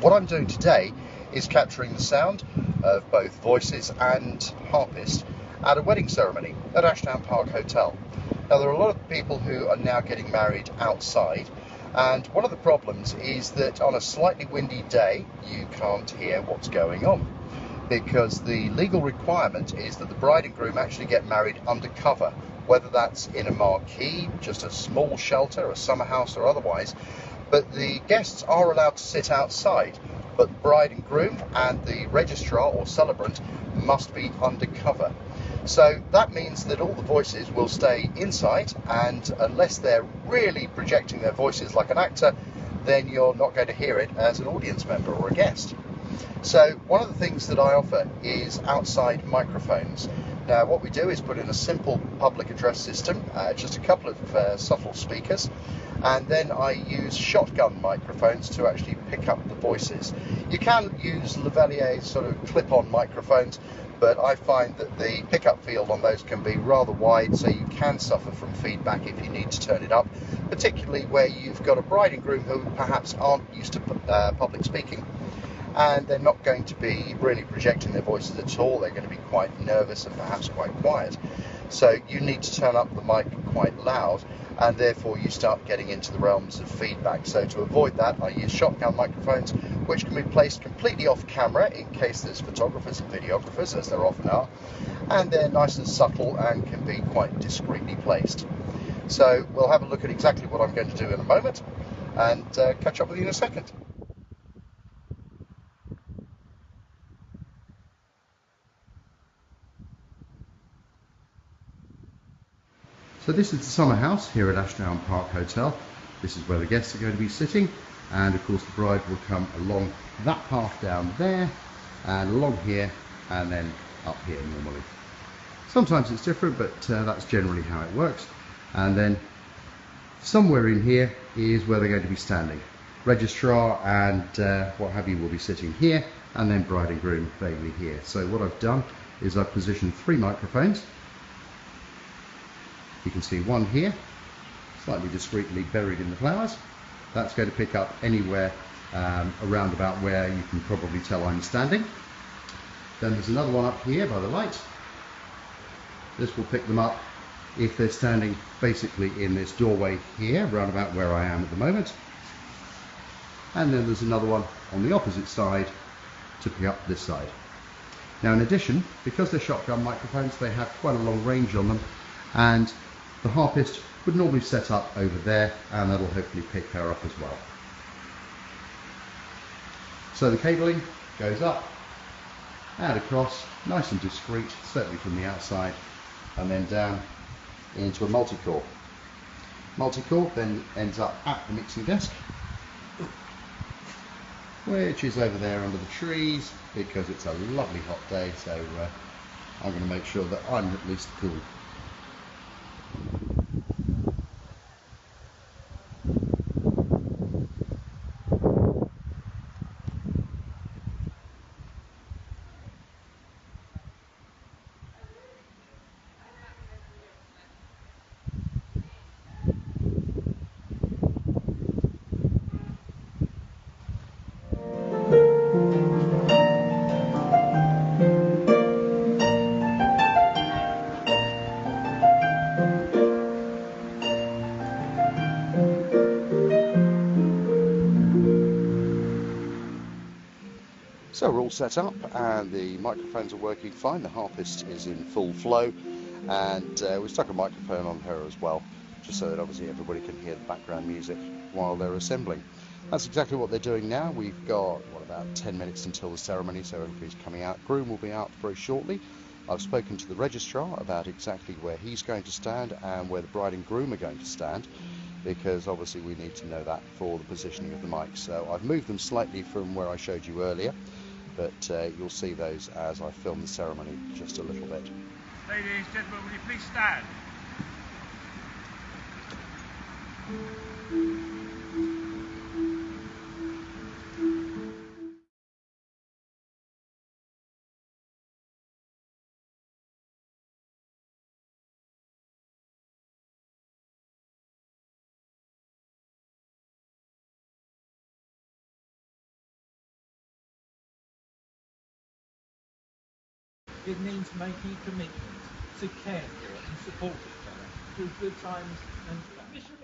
What I'm doing today is capturing the sound of both voices and harpist at a wedding ceremony at Ashdown Park Hotel. Now, there are a lot of people who are now getting married outside, and one of the problems is that on a slightly windy day you can't hear what's going on, because the legal requirement is that the bride and groom actually get married undercover, whether that's in a marquee, just a small shelter, a summer house or otherwise. But the guests are allowed to sit outside, but the bride and groom and the registrar or celebrant must be undercover. So that means that all the voices will stay inside, and unless they're really projecting their voices like an actor, then you're not going to hear it as an audience member or a guest. So one of the things that I offer is outside microphones. Now, what we do is put in a simple public address system, just a couple of subtle speakers, and then I use shotgun microphones to actually pick up the voices. You can use lavalier sort of clip-on microphones, but I find that the pickup field on those can be rather wide, so you can suffer from feedback if you need to turn it up, particularly where you've got a bride and groom who perhaps aren't used to public speaking, and they're not going to be really projecting their voices at all. They're going to be quite nervous and perhaps quite quiet. So you need to turn up the mic quite loud, and therefore you start getting into the realms of feedback. So to avoid that, I use shotgun microphones, which can be placed completely off camera in case there's photographers and videographers, as there often are, and they're nice and subtle and can be quite discreetly placed. So we'll have a look at exactly what I'm going to do in a moment, and catch up with you in a second. So this is the summer house here at Ashdown Park Hotel. This is where the guests are going to be sitting, and of course the bride will come along that path down there and along here and then up here normally. Sometimes it's different, but that's generally how it works. And then somewhere in here is where they're going to be standing. Registrar and what have you will be sitting here, and then bride and groom vaguely here. So what I've done is I've positioned 3 microphones. You can see one here, slightly discreetly buried in the flowers. That's going to pick up anywhere around about where you can probably tell I'm standing. Then there's another one up here by the light. This will pick them up if they're standing basically in this doorway here, around about where I am at the moment. And then there's another one on the opposite side to pick up this side. Now, in addition, because they're shotgun microphones, they have quite a long range on them, and the harpist would normally set up over there, and that'll hopefully pick her up as well. So the cabling goes up and across, nice and discreet, certainly from the outside, and then down into a multi-core. Multi-core then ends up at the mixing desk, which is over there under the trees, because it's a lovely hot day, so I'm going to make sure that I'm at least cool. So we're all set up, and the microphones are working fine. The harpist is in full flow, and we stuck a microphone on her as well, just so that obviously everybody can hear the background music while they're assembling. That's exactly what they're doing now. We've got, about 10 minutes until the ceremony, so everybody's coming out. Groom will be out very shortly. I've spoken to the registrar about exactly where he's going to stand and where the bride and groom are going to stand, because obviously we need to know that for the positioning of the mics. So I've moved them slightly from where I showed you earlier, but you'll see those as I film the ceremony just a little bit. Ladies, gentlemen, will you please stand? It means making a commitment to care for and support each other through good times and bad.